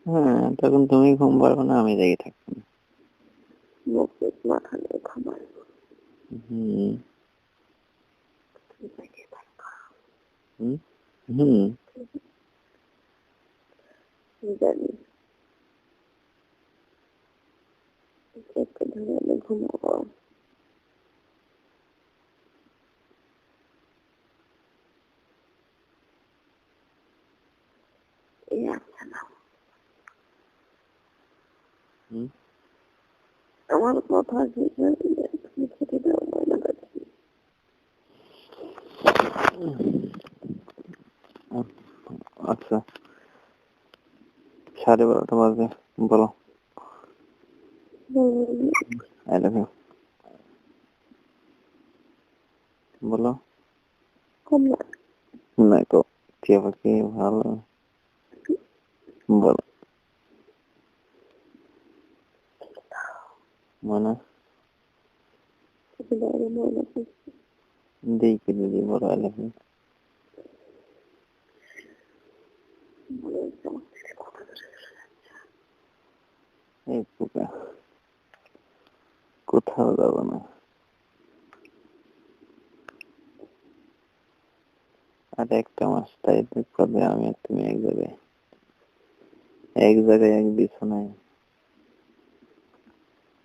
হ্যাঁ, তখন তুমি ঘুম পারবে না, আমি জেগে থাকবো না। মাথা নিয়ে ঘুমাই। জানি ঘুমাবো। আমার কথা তুমি খেতে দাও ময়না পাখি। আচ্ছা, 12:30 বাজে, বলো। আই লাভ ইউ বলো। নাই তো, টিয়া পাখি ভালো, বলো। মানে দেখি দিদি, বলো আই লাভ ইউ। এই পোকা, কোথাও যাবো না। আর একটা মাস তাই করবে, আমি আর তুমি এক জায়গায় এক বিছানায়।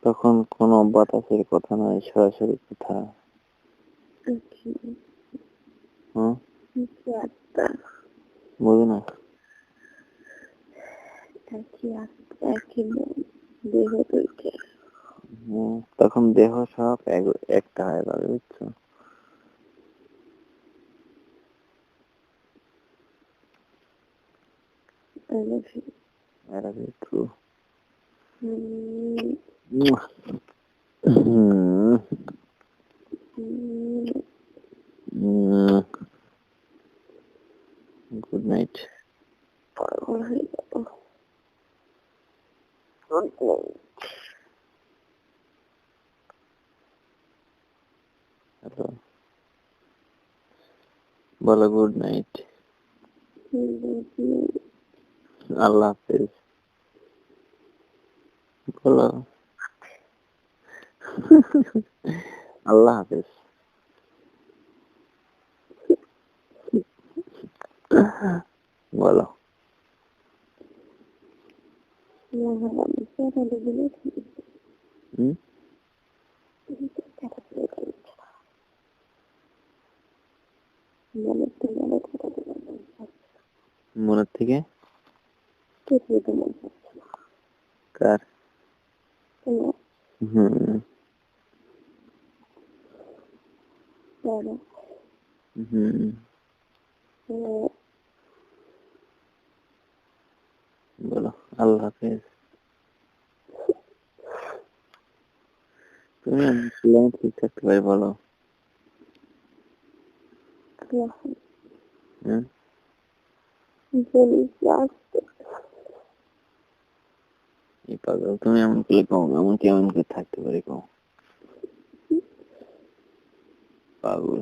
তখন কোনো বাতাসের কথা নয়, সরাসরি কথা। বুঝো না? তখন দেহ সব একটা হয়ে যাবে, বুঝছো? I love you too. Good night. Hello. বলো গুড নাইট। আল্লাহ হাফেজ বলো। আল্লাহ হাফেজ বলো। মনের থেকে কার? বলো আল্লাহ হাফেজ। তুমি ঠিক থাকতে পারি, বলো। পাগল, তুমি এমন করে কও, এমন কেমন করে থাকতে পারি কও? পাগল,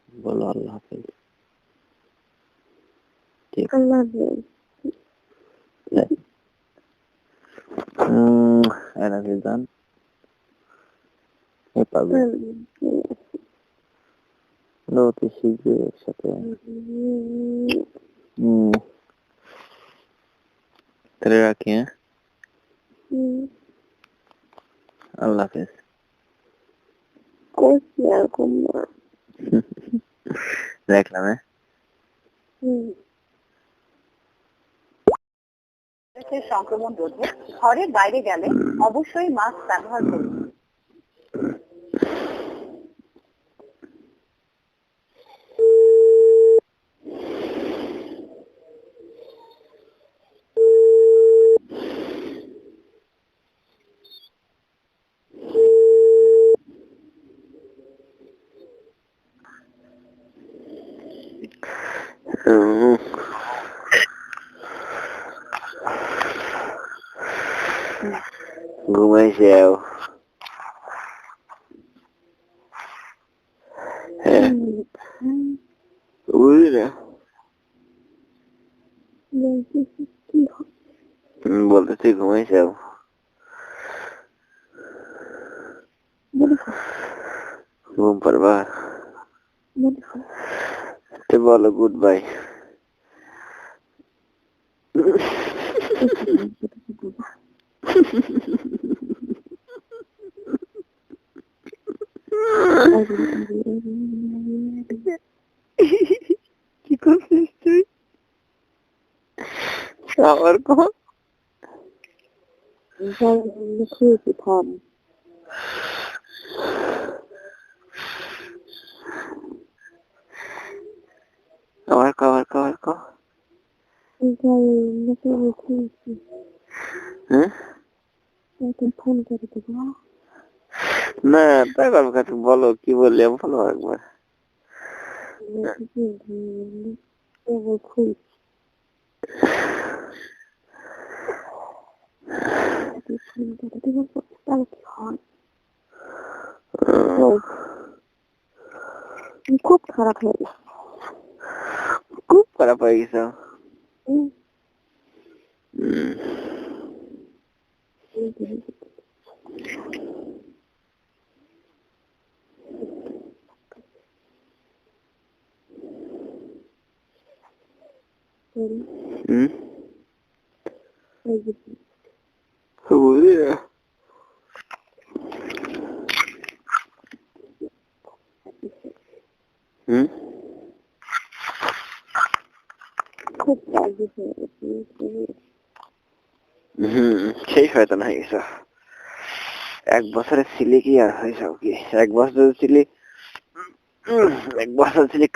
বলো আল্লাহ হাফেজ। আল্লাহ হাফেজ জান। পাগল অতি শীঘ্রই একসাথে। তাহলে রাখি, হ্যাঁ? আল্লাহ হাফেজ। দেখলাম, হ্যাঁ। সংক্রমণ রোধে ঘরের বাইরে গেলে অবশ্যই মাস্ক ব্যবহার করুন। ঘুমাই যাও। হ্যাঁ। বুঝলি না বলতেছি ঘুমাই যাব ঘুম পারবা তো বলো গুড বাই কি করছিস তুই আবার কখন থাম আবার কভার কভার ক হ্যাঁ ফোন করে দেবো না তাই কথা বলো কি বললি আমি বলো একবার খুব খারাপ হয়ে গেছে খুব খারাপ হয়ে গেছে বুঝলি না খুব সেই শয়তান হয়ে গেছে এক বছরের ছিলি কি আর হয়েছে কি এক বছর ছিলি এক বছর ছিলি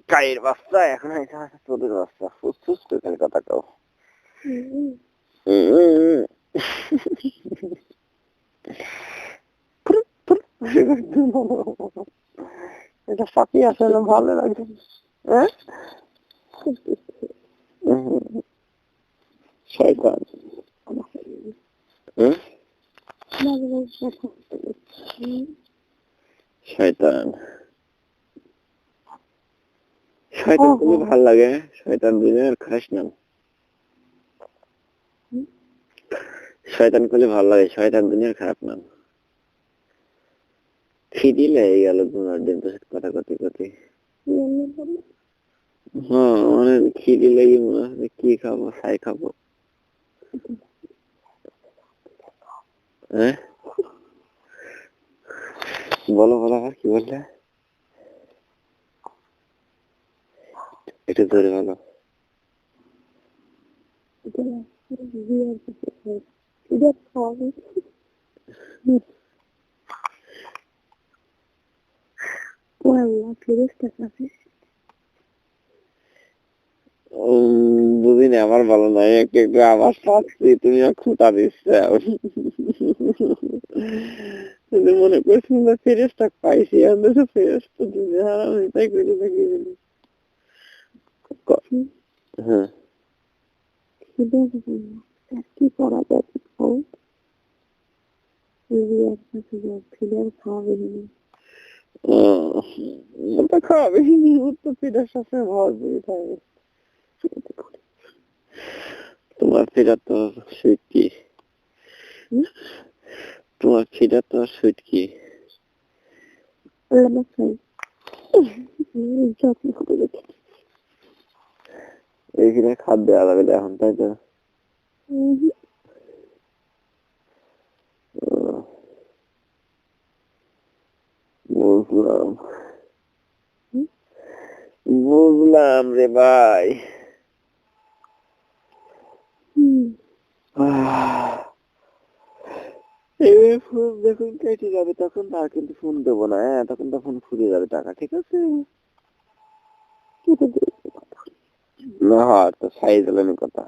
কায়ের বাচ্চা এখন হয়েছে তোদের বাচ্চা ফুসফুস করে কথা কাও এটা ফাঁকি আছে না ভালো লাগে হ্যাঁ শয়তান শয়তান শয়তান খুবই ভাল লাগে শয়তান দুজনের খাস নাম শয়তান করলে ভাল লাগে শয়তান দুনিয়ার খারাপ নাম খিদি লেগে গেল তোমার দিন তো কথা কথি কথি হ্যাঁ অনেক খিদি লেগে মনে হয় কি খাবো ছাই খাবো হ্যাঁ বলো বলো আবার কি বললে একটু ধরে বলো বুঝিনি আমার ভালো নয় একটু একটু আওয়াজ পাচ্ছি তুমি খুঁটা দিচ্ছে মনে করছি ফেরেস্তা পাইছি আমরা তো ফেরেস্তা দিনে হারাম তাই করে থাকি হ্যাঁ কি করা যায় খাওয়াবে তো ফিরার সাথে ভরপুর থাকে তোমার ফিরা তো সুইট কি তোমার ফিরা তো সুইট কি এইখানে খাদ্য আলাদা এখন তাই তো বুঝলাম বুঝলাম রে ভাই ফোন যখন কেটে যাবে তখন আর কিন্তু ফোন দেবো না হ্যাঁ তখন তো ফোন ফুরিয়ে যাবে টাকা ঠিক আছে না হয় তো সাইজ এলেন কথা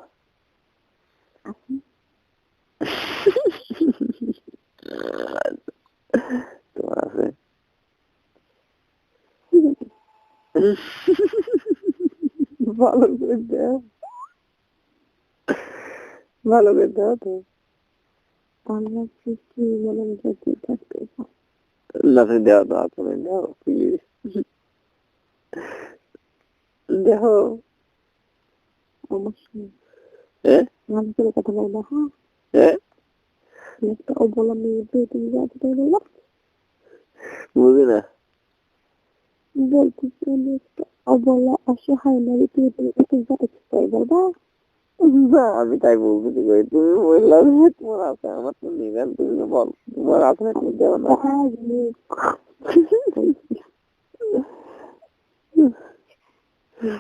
তোমার আছে ভালো করে দেও ভালো করে দেও তো আল্লাহ সৃষ্টি মানে থাকতে না দেওয়া তো আপনি দাও প্লিজ দেখো অবশ্যই হ্যাঁ ভালো করে কথা বলবো। হ্যাঁ হ্যাঁ একটা অবলা মেয়ে পেয়ে তুমি যাতে বলবো বুঝি না বলতেছি আমি একটা অবলা অসহায় নারী পেয়ে তুমি যাতে তাই বলবো। না আমি তাই বলতে কই তুমি বললাম যে তোমার আছে আমার তো নিবেন তুমি তো বল তোমার আছে না তুমি দেও না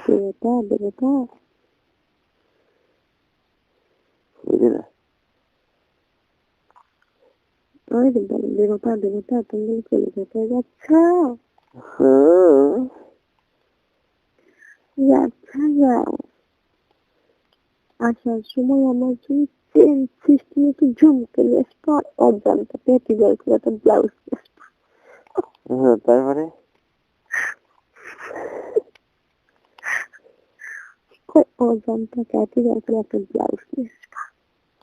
দেবতা দেবতা বুঝি না ওই দেবতা দেবতা তুমি কলিকাতা যাচ্ছ হ্যাঁ যাচ্ছ যাও আসার সময় আমার যদি চেন সৃষ্টি একটু ঝুমকে স্পট অজান্তা পেটি বের করে একটা ব্লাউজ হ্যাঁ তারপরে অজান্তা পেটি বের করে একটা ব্লাউজ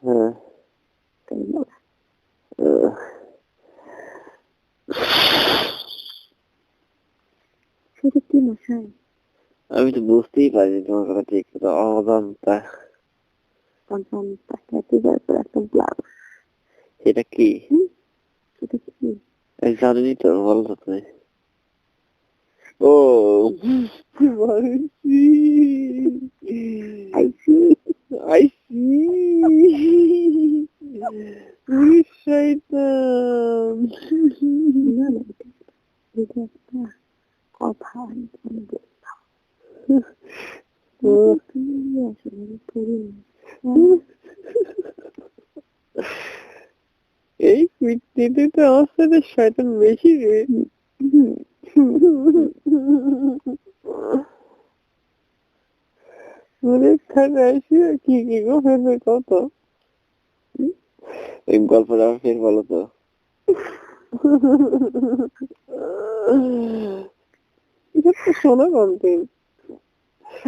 হ্যাঁ তাই বলে সেটা কি মশাই আমি তো বুঝতেই পারিনি তোমার কথা ঠিক কথা অজান্তা অজান্তা পেটি বের করে একটা ব্লাউজ এটা কি সেটা কি জানি তো বলো তো তুমি ও বুঝতে পারছি আইসি I see. শয়তান না না এটা একটা কথা আমি বললাম তুমি আসলে পড়িনি এই কীর্তিতে তো আমার সাথে শয়তান বেশি রে মনে থাকে আসি কি কি গো ফেরবে কত এই গল্পটা ফের বলো তো এটা তো শোনা কন্টেন্ট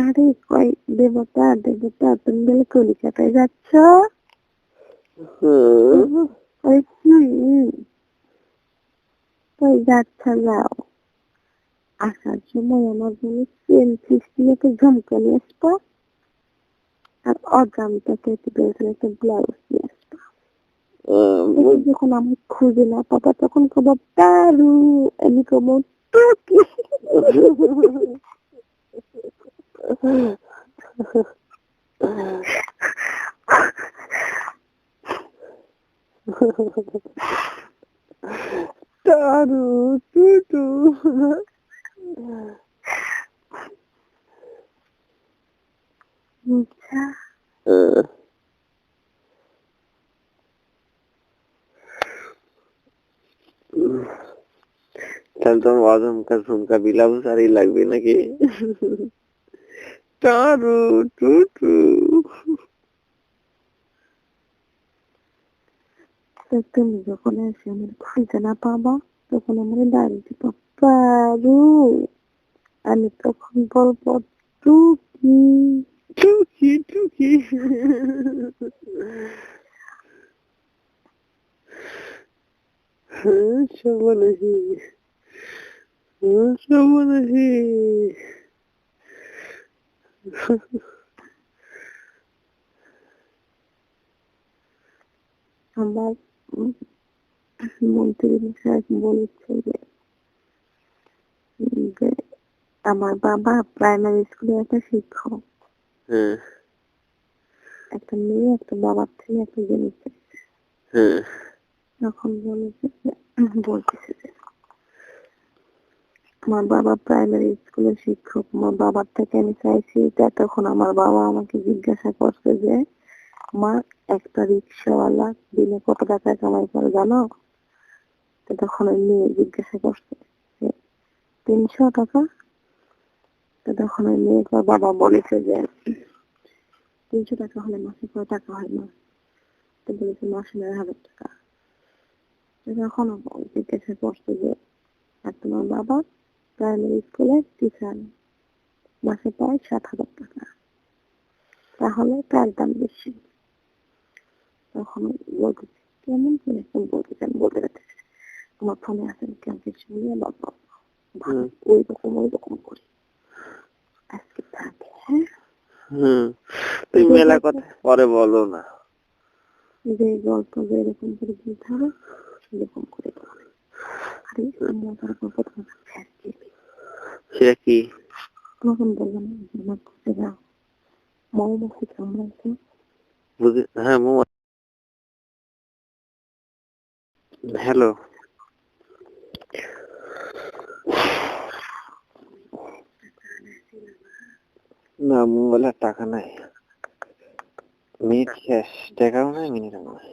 আরে কই দেবতা দেবতা তুমি বলে কলিকাতায় যাচ্ছ ওই যাচ্ছ যাও আসার সময় আমার জন্য চেন সৃষ্টি একটা ঝুমকা নিয়ে আসবো আর অজান্তা পেতে পেয়েছিল একটা ব্লাউজ নিয়ে আসবো যখন আমি খুঁজে না পাবা তখন কবা তারু আমি কবো টুকি তারু টুটু আচ্ছা তাহলে তোমার অজমকা ঝুমকা বিলাউজ আরই লাগবে নাকি তারু টুটু তুমি যখন এসে আমার খুঁজে না পাবা তখন আমার দাঁড়িয়ে পারু আমি তখন বলবো টুকি টুকি টুকি সবনাহি সবনাহি আমার মন্ত্রী মশাই বলেছে যে আমার বাবা প্রাইমারি স্কুলে একটা শিক্ষক একটা মেয়ে একটা বাবার থেকে একটা জিনিস তখন বলতেছে যে আমার বাবা প্রাইমারি স্কুলের শিক্ষক আমার বাবার থেকে আমি চাইছি তখন আমার বাবা আমাকে জিজ্ঞাসা করছে যে মা একটা রিক্সাওয়ালা দিনে কত টাকা কামাই করে জানো তখন ওই মেয়ে জিজ্ঞাসা করছে যে 300 টাকা তখন ওই মেয়ে বাবা বলেছে যে 300 টাকা হলে মাসে কয় টাকা হয় মা তো বলেছে মাসে 9,000 টাকা তখন জিজ্ঞাসা করছে যে আর তোমার বাবা প্রাইমারি স্কুলের টিচার মাসে পায় 7,000 টাকা তাহলে তার দাম বেশি তখন বলতে কেমন করে বলতে যাচ্ছে আমার ফোনে আসেন কেমন কিছু নিয়ে বাবা ওই রকম করি আজকে থাক তুই মেলা কথা পরে বলো না, যে গল্প যে এরকম করে দিতে হবে এরকম করে দেবো। আরে আমরা তার গল্প সেটা কি? তখন বললাম আমার কাছে যাও মৌমাছি কামড়াইছে। হ্যাঁ হ্যালো, না মোবাইলের টাকা নাই, মিনিট শেষ, টাকাও নাই মিনিটও নাই।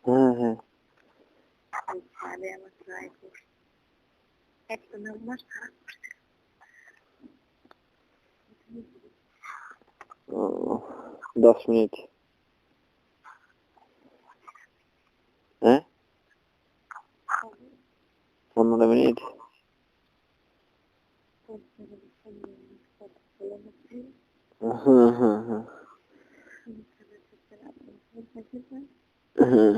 হ্যাঁ হ্যাঁ একটা নাম্বার খারাপ করছে। 10 মিনিট। হ্যাঁ 15 মিনিট। হ্যাঁ হ্যাঁ হ্যাঁ হ্যাঁ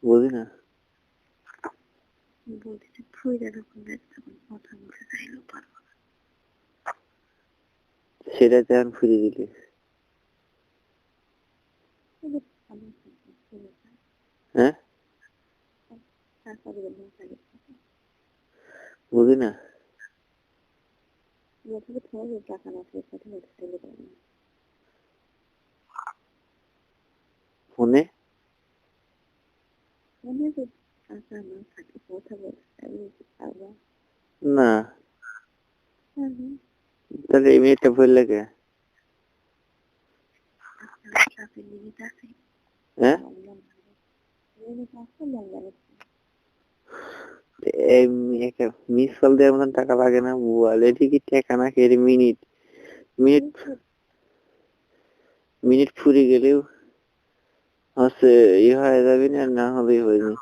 বুঝি না, বলতেছে ফুইরা যখন কথা বলতে চাইলেও পারবো না। সেটা তেমন ফিরে দিলি। হ্যাঁ বুঝি না, টাকা না কথা বলতে চাইলে পারবো না। ফোনে মনে যে টাকা না থাকে কথা বলতে চাইলে পারবো না, না। তাহলে এই মিনিটটা ভুল লাগে। লিমিট আছে, হ্যাঁ লিমিট আছে মঙ্গল একটা মিস কল দেওয়ার মতন টাকা লাগে না বলে, ঠিকই টাকা না খেয়ে মিনিট মিনিট মিনিট ফুরিয়ে গেলেও হচ্ছে হয়ে যাবে না, না হলেই হয়নি।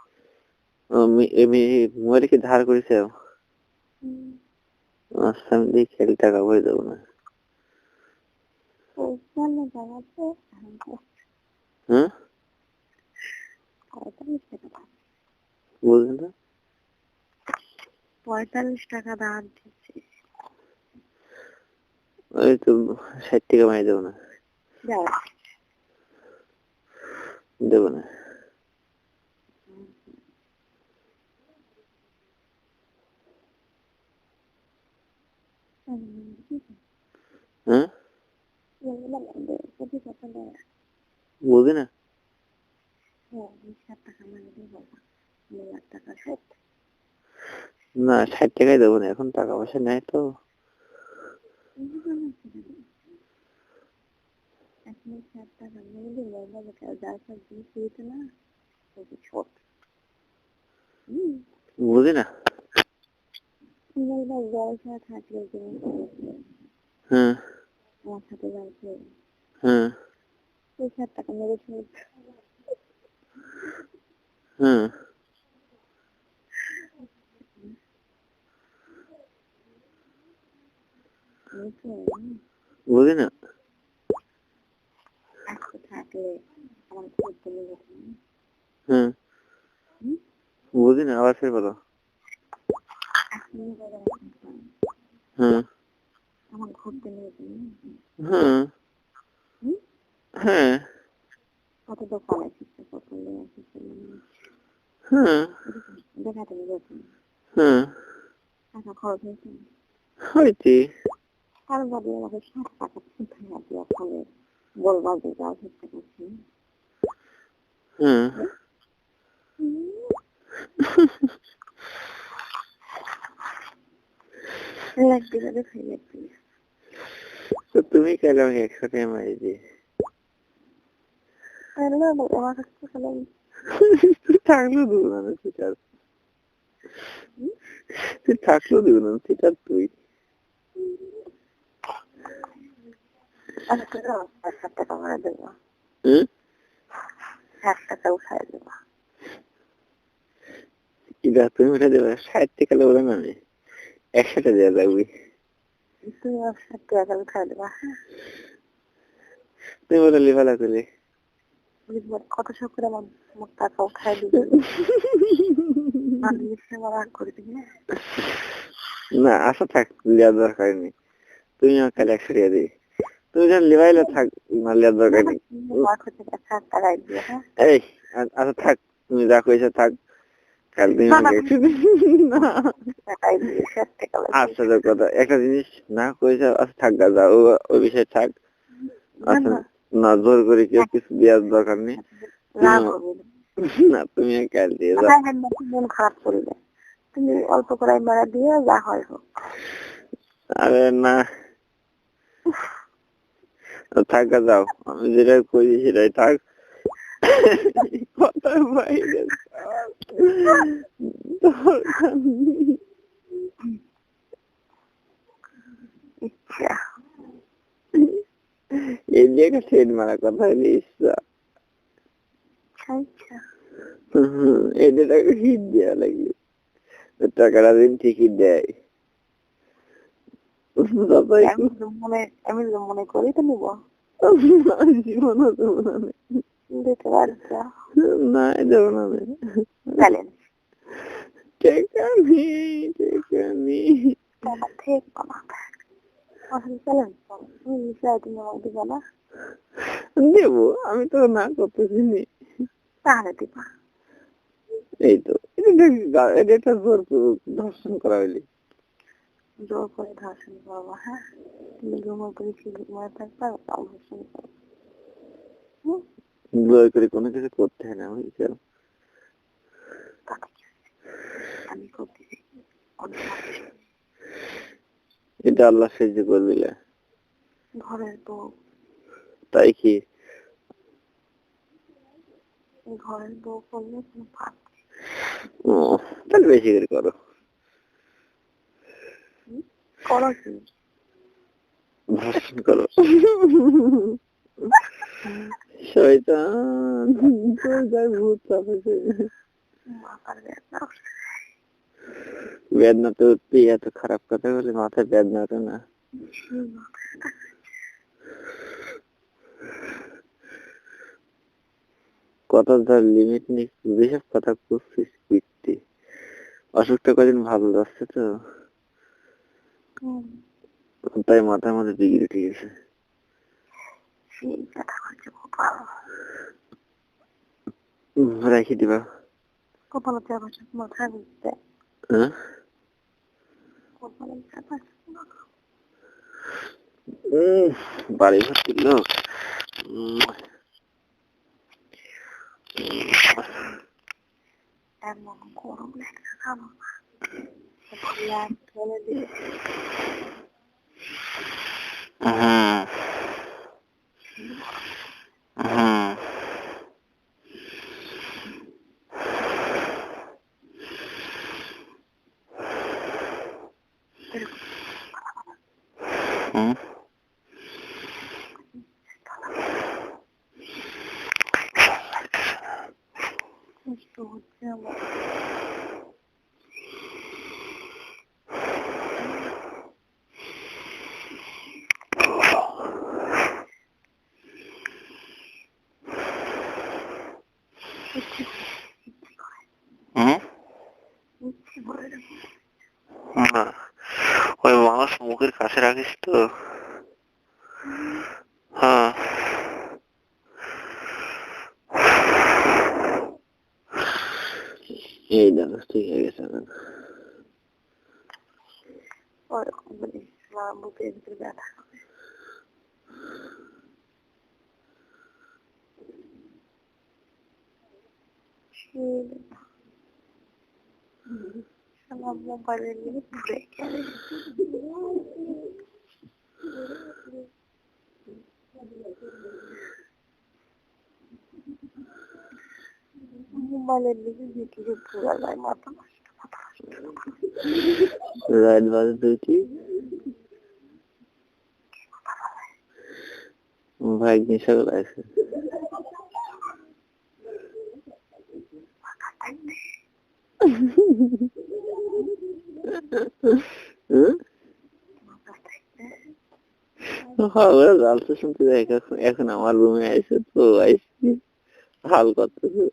মোবাইল কি ধার করেছে? আচ্ছা আমি দেখি খেলে টাকা হয়ে যাবো না। হ্যাঁ বুঝলি না, 45 টাকা দাম দিচ্ছে। ওই তো 60 টাকা মাই দেবো না, দেবো না। হ্যাঁ বুঝি না, না 60 টাকাই দেবো না, এখন টাকা পয়সা নেই তো। বুঝি না। হ্যাঁ হ্যাঁ হ্যাঁ বুঝি না। হ্যাঁ বুঝি না, আবার ফের বলো। হ্যাঁ হ্যাঁ হ্যাঁ কত দোকান আছে হ্যাঁ দেখাতে হ্যাঁ টাকা খরচ হয়েছে। হয়তো আর বাদে আমাকে 60 টাকা খাইয়া দিয়া ফলে বলবা যে যাও ধরতে পারছি হ্যাঁ লাগবে যাবে খাই লাগবে। তো তুমি কেন আমাকে 100 টাকা মারি দিয়ে? আর না আমার কাছে খালাম তুই থাকলেও দেবো না, সেটা তুই থাকলেও দেবো না, সেটা তুই। আচ্ছা 60 টাকা করে দেবো, 60 টাকা উঠাই দেবো। তুমি উঠে দেবে 60 টাকা দেবো না, আমি 100 টাকা দেওয়া লাগবে। তুমি 60 টাকা উঠাই দেবা। তুমি বলে লিভালা করলে পুলিশ বলে কত শখ করে আমার আমার টাকা উঠায় দিবে আমার রাগ করে দিবি না আশা থাক লিয়ার দরকার নেই, তুমি আমার কালে একশো টাকা দিই, তুমি যখন লিবাইলে থাক না লিয়ার দরকার নেই। এই আচ্ছা থাক, তুমি যা কইছো থাক, কাল তুমি আমাকে একশো না আচ্ছা তো কথা একটা জিনিস না কইছো, আচ্ছা থাক গা যাও, ওই বিষয়ে থাক। আচ্ছা না জোর করে কেউ কিছু দেওয়ার দরকার নেই, না তুমি কাল দিয়ে যাও। মন খারাপ করবে, তুমি অল্প করে মারা দিয়ে যা হয় হোক। আরে না থাকা যাও, আমি যেটা করি সেটাই থাক। কথা বাইরে ইচ্ছা এই যে একটা সেট মারা কথা হলে ইচ্ছা, এই যে টাকা হিট দেওয়া লাগে, টাকাটা দিন ঠিকই দেয়। আমি মনে করি তো নিব জীবন দিতে পারছি না দেবো না চলেন টেকা নেই টেকা নেই ঠিক বাবা চলেন তুমি আমাকে দিবা না? দেবো, আমি তো না করতেছি নি। তাহলে দিবা। এই তো এটা একটা জোর ধর্ষণ করা হইলি, জোর করে ধর্ষণ করবো। হ্যাঁ তুমি ঘুমো করে ঘুমায় থাকবা ধর্ষণ করবো, জোর করে কোনো কিছু করতে হয় না বুঝছো। আমি করতেছি এটা আল্লাহ সাহায্য করবে ঘরের বউ, তাই কি ঘরের বউ করলে কোনো পাপ ও তাহলে বেশি করে করো করো কি ধর্ষণ করো। শয়তান তোর গায়ে ভূত চাপেছে, মাথার বেদনা বেদনা তো উঠবি, এত খারাপ কথা বলে মাথায় বেদনা ওঠে না। কথা ধর লিমিট নেই, যেসব কথা করছিস পিটতে, অসুখটা কদিন ভালো যাচ্ছে তো তাই মাথার মধ্যে বিগড়ে উঠে গেছে। রাখি দিবা কপালে চাপাস মাথায় বুঝতে বাড়ি ভর্তি লোক, এমন গরম লাগছে খাবো বলে দিয়ে হচ্ছে আমার ওই মানুষ মুখের কাছে রাখিস তো। হ্যাঁ এই দেখো ঠিক হয়ে গেছে। ওরকম বলে বুকের ভিতরে ব্যথা হবে আমার মোবাইলের লিমিট ঘুরে গেলে মোবাইলের লিমিট কিছু ভুলা যায় মাথা রাত বাজে দুইটি, ভাই নেশা করে আছে। শুনতে এখন আমার রুমে আইসে তো আইসি হাল করতেছে।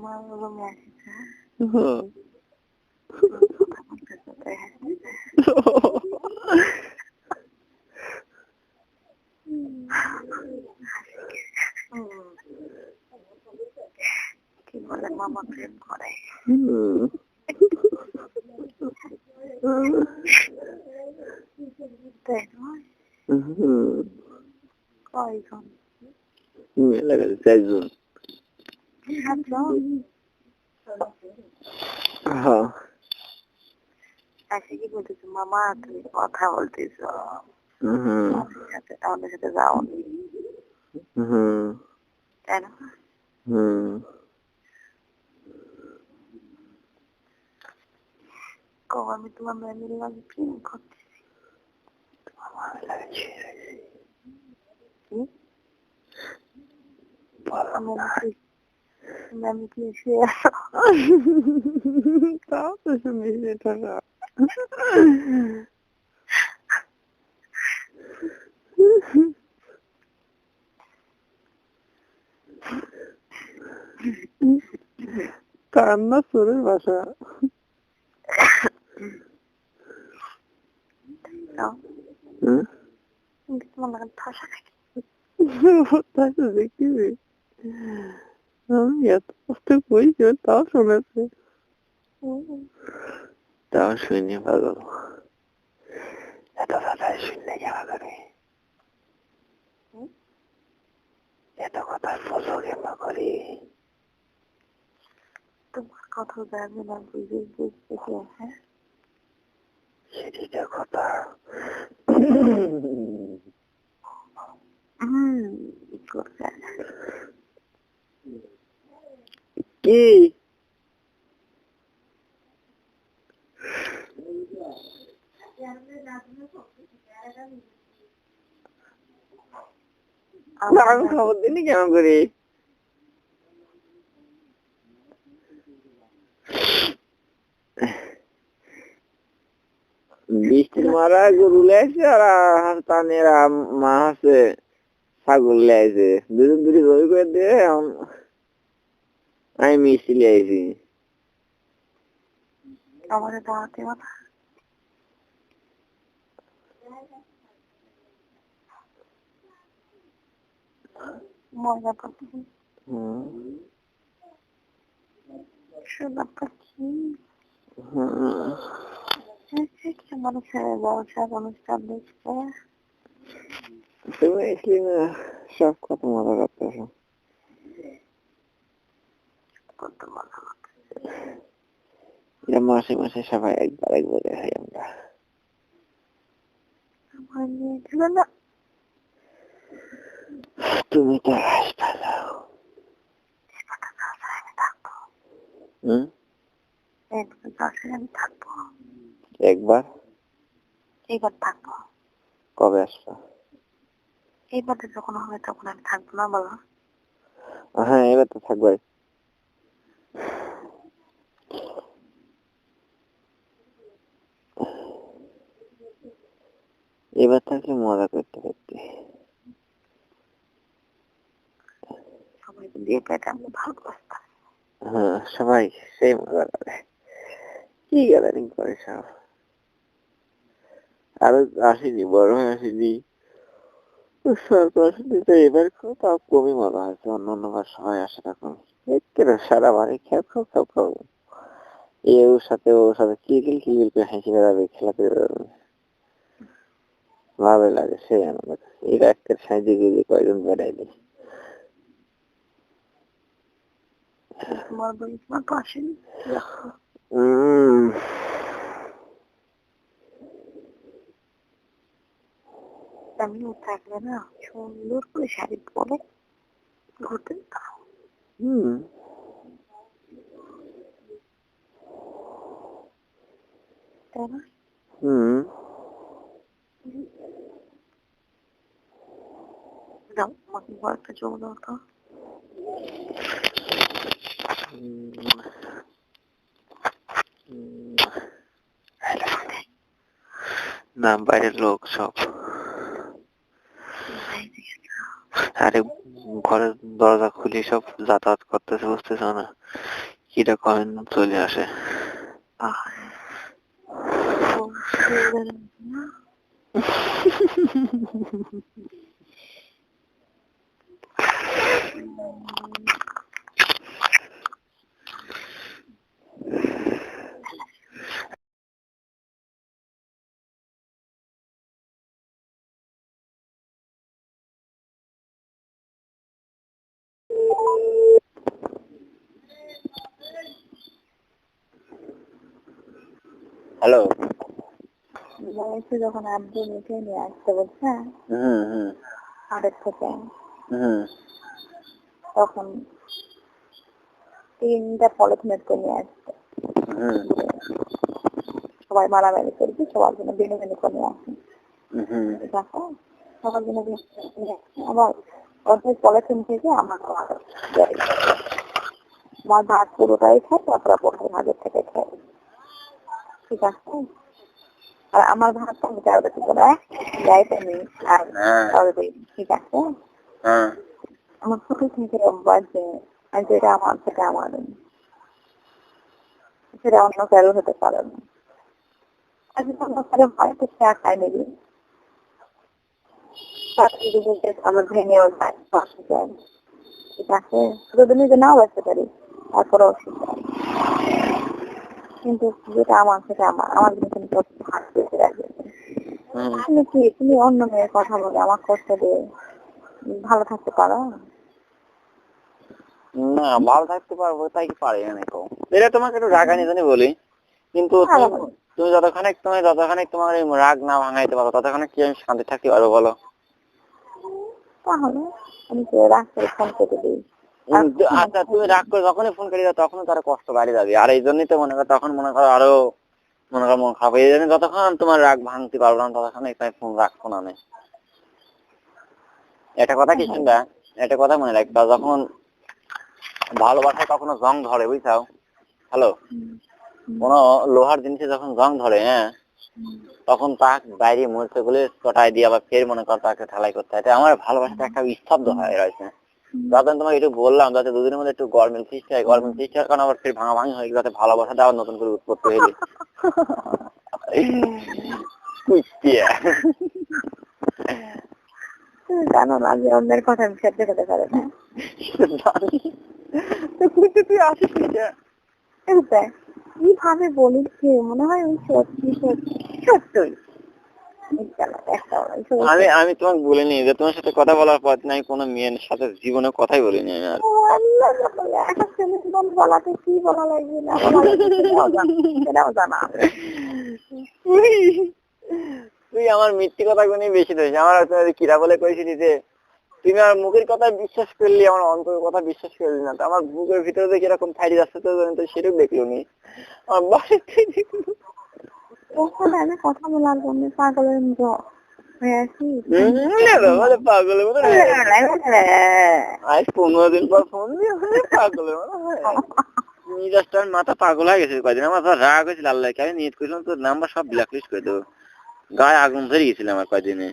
মা রুমে আসছে হ্যাঁ। কথা বলতেছে তাই হাসতেছে। কি বলে মামা প্রেম করে তাই নয় কয়জন মেলা গেছে 4 জন। হ্যাঁ আসে কি বলতেছে মামা তুমি কথা বলতেছ হুম আমাদের সাথে যাওনি হুম তাই না হুম কব আমি তোমার ম্যামের লাগে প্রেম করতেছি ম্যাম কি শুয়ে আসো তাও তো শুনেছি টাকা কান্না সুরের ভাষা তোমার লাগে ঠাসা নাকি তাই তো দেখতেছি আমি এত কষ্ট করেছি তাও শুনেছে তাও শুনি ভালো এত কথা শুনলে কেমন করে এত কথা বলো কেমন করে তোমার কথা যাবে না বুঝে বুঝতে হ্যাঁ সেটা কথা কি আমি খবর দিনি কেমন করে বৃষ্টি মারা গরু লেগেছে আর হাসতানের মা আছে ছাগল লেগেছে দুজন দুটি রবি করে দিয়ে আমি মিষ্টি লেগেছি আমাদের দাঁড়াতে কথা মজা পাচ্ছি শোনা পাচ্ছি মানুষের ব্যবসার অনুষ্ঠান দেখছে তুমি আসলে না সব কত মজা করতেছ কত মজা মাসে মাসে সবাই একবার একবার দেখাই আমরা আমার নিয়ে ছিল না তুমি তো আসবে আমি থাকবো আমি থাকবো একবার এইবার থাকবো কবে আসবা এইবার যখন হবে তখন আমি থাকবো না বলো হ্যাঁ এবার তো থাকবে এবার থাকলে মজা করতে করতে সবাই দিয়ে পেটে আমি ভালোবাসতাম হ্যাঁ সবাই সেই মজা করে কি গ্যাদারিং করে সব আরো আসেনি বড় হয়ে আসেনি আসেনি তো এবার খুব তাও কমই মজা হয়েছে অন্য অন্যবার সবাই আসে তখন একেবারে সারা বাড়ি খেয়ে খাও খাও খাও ওর সাথে কিলকিল কিলকিল করে হেসে বেড়াবে খেলা করে বেড়াবে ভালো লাগে সেই আমাদের এরা একটা সাইজে গিয়ে কয়জন বেড়াইলে তোমার বই তোমার পাশে আমিও থাকলে না সুন্দর করে শাড়ি পরে ঘুরতে যেতাম তাই না দাও আমাকে ঘরটা চোখ দাও তো না বাইরের লোক সব আরে ঘরের দরজা খুলে সব যাতায়াত করতেছে, বুঝতেছ না? কিটা করেন চলে আসে। হ্যালো। যখন আব্বু মুখে নিয়ে আসতে বলছে হাটের থেকে, তখন 3টা পলিথিনের করে নিয়ে আসছে। সবাই মারামারি করবি, সবার জন্য বেনু করে নিয়ে আসে। দেখো সবার জন্য আবার অর্ধেক পলিথিন থেকে আমার ভাত পুরোটাই খাই, তারপরে পোটাই ভাগের থেকে খাই, ঠিক আছে? আর আমার ভাতটা আমি চাউলে দিব না, যাইতে নেই আর চাউলে দিই, ঠিক আছে? আমার ছোট থেকে অভ্যাস যে যেটা আমার সেটা আমার, সেটা অন্য কারো হতে পারে না। আর যদি অন্য কারো হয় তো সে খাই নেবে, আমার ভেঙেও যায়, ঠিক আছে? যদি নিজে নাও বাঁচতে পারি তারপরে অসুবিধা, কিন্তু যেটা আমার সেটা আমার জন্য কিন্তু ভাগ পেতে রাখবে। তুমি কি তুমি অন্য মেয়ের কথা বলে আমার কষ্ট দিয়ে ভালো থাকতে পারো? না, ভালো থাকতে পারবো তাই কি পারি না? এটা তোমাকে একটু রাগ আনি জানি বলি, কিন্তু তুমি যতক্ষণে তোমার এই রাগ না ভাঙাইতে পারো ততক্ষণে কি আমি শান্তি থাকতে পারবো বলো? তাহলে আমি রাগ করে ফোন কেটে দিই। আচ্ছা, তুমি রাগ করে যখনই ফোন কেটে দাও তখনই তার কষ্ট বাড়ি যাবে, আর এই জন্যই তো মনে করো তখন মনে করো আরো মনে করো মন খারাপ। এই জন্য যতক্ষণ তোমার রাগ ভাঙতে পারবো না ততক্ষণ তাই ফোন রাখবো না। একটা কথা কি শুনবা, একটা কথা মনে রাখবা, যখন ভালোবাসায় কখনো জং ধরে, বুঝছাও? হ্যালো, কোন লোহার জিনিসে যখন জং ধরে, তখন তাক বাইরে মরতে গুলো চটাই দিয়ে আবার ফের মনে কর তাকে ঢালাই করতে হয়। আমার ভালোবাসাটা একটা স্তব্ধ হয়ে রয়েছে। যখন তোমাকে একটু বললাম যাতে দুদিনের মধ্যে একটু গরমের সৃষ্টি হয়, গরমের সৃষ্টি হওয়ার কারণে আবার ফের ভাঙাভাঙি হয়ে যাতে ভালোবাসাটা আবার নতুন করে উৎপত্তি হইলে জানো না যে অন্যের কথা আমি সহ্য করতে পারে না। কিভাবে বলেছে মনে হয় সত্যি সত্যি সত্যই। আমি তোমাকে বলিনি যে তোমার সাথে কথা বলার পর নাই কোনো মেয়ের সাথে জীবনে কথাই বলিনি আমি। আর বলাতে কি বলা লাগবে না সেটাও জানা। তুই আমার মিথ্যে কথা গুনি বেশি ধরেছিস। আমার কিরা বলে কইছিলি যে তুমি আমার মুখের কথা বিশ্বাস করলি, আমার অন্তরের কথা বিশ্বাস করলি না। আমার বুকের ভিতরে যে কিরকম ফাইরি যাচ্ছে তো সেটাও দেখলো নি, আমার বাড়িতে দেখলো। আমি কথা বলার জন্য পাগলের মতো হয়ে আছি, পাগলের মতো। আজ 15 দিন পর ফোন দিয়ে পাগলের মতো মিজাজটার মাথা পাগল হয়ে গেছে কয়দিন। আমার রাগ হয়েছিল আল্লাহকে, আমি নিয়ত করেছিলাম তোর নাম্বার সব ব্ল্যাকলিস্ট করে দেবো। গায়ে আগুন ধরে গেছিল আমার কয়দিনে।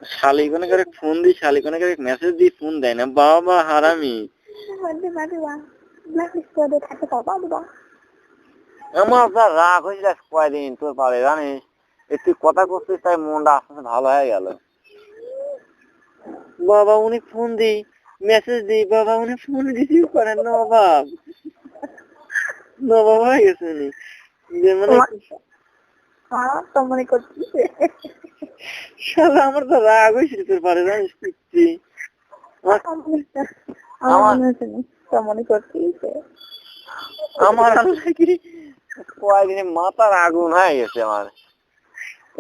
শালিকনে করে ফোন দিই, শালিকনে করে মেসেজ দিই, ফোন দেয় না। বাবা হারামি। আমার যা রাগ হয়েছিল কয়দিন তোর পারে জানিস, তুই কথা করছিস তাই মনটা আস্তে আস্তে ভালো হয়ে গেল। বাবা উনি ফোন দিই, মেসেজ দিই, বাবা উনি ফোন রিসিভ করেন না, নবাব নবাব হয়ে গেছে উনি। মনে করছিস আমার তো রাগ হয়েছিল তোর পারে জানিস কি মনে করছিস আমার কয়েকদিনে মাথার আগুন হয়ে গেছে আমার।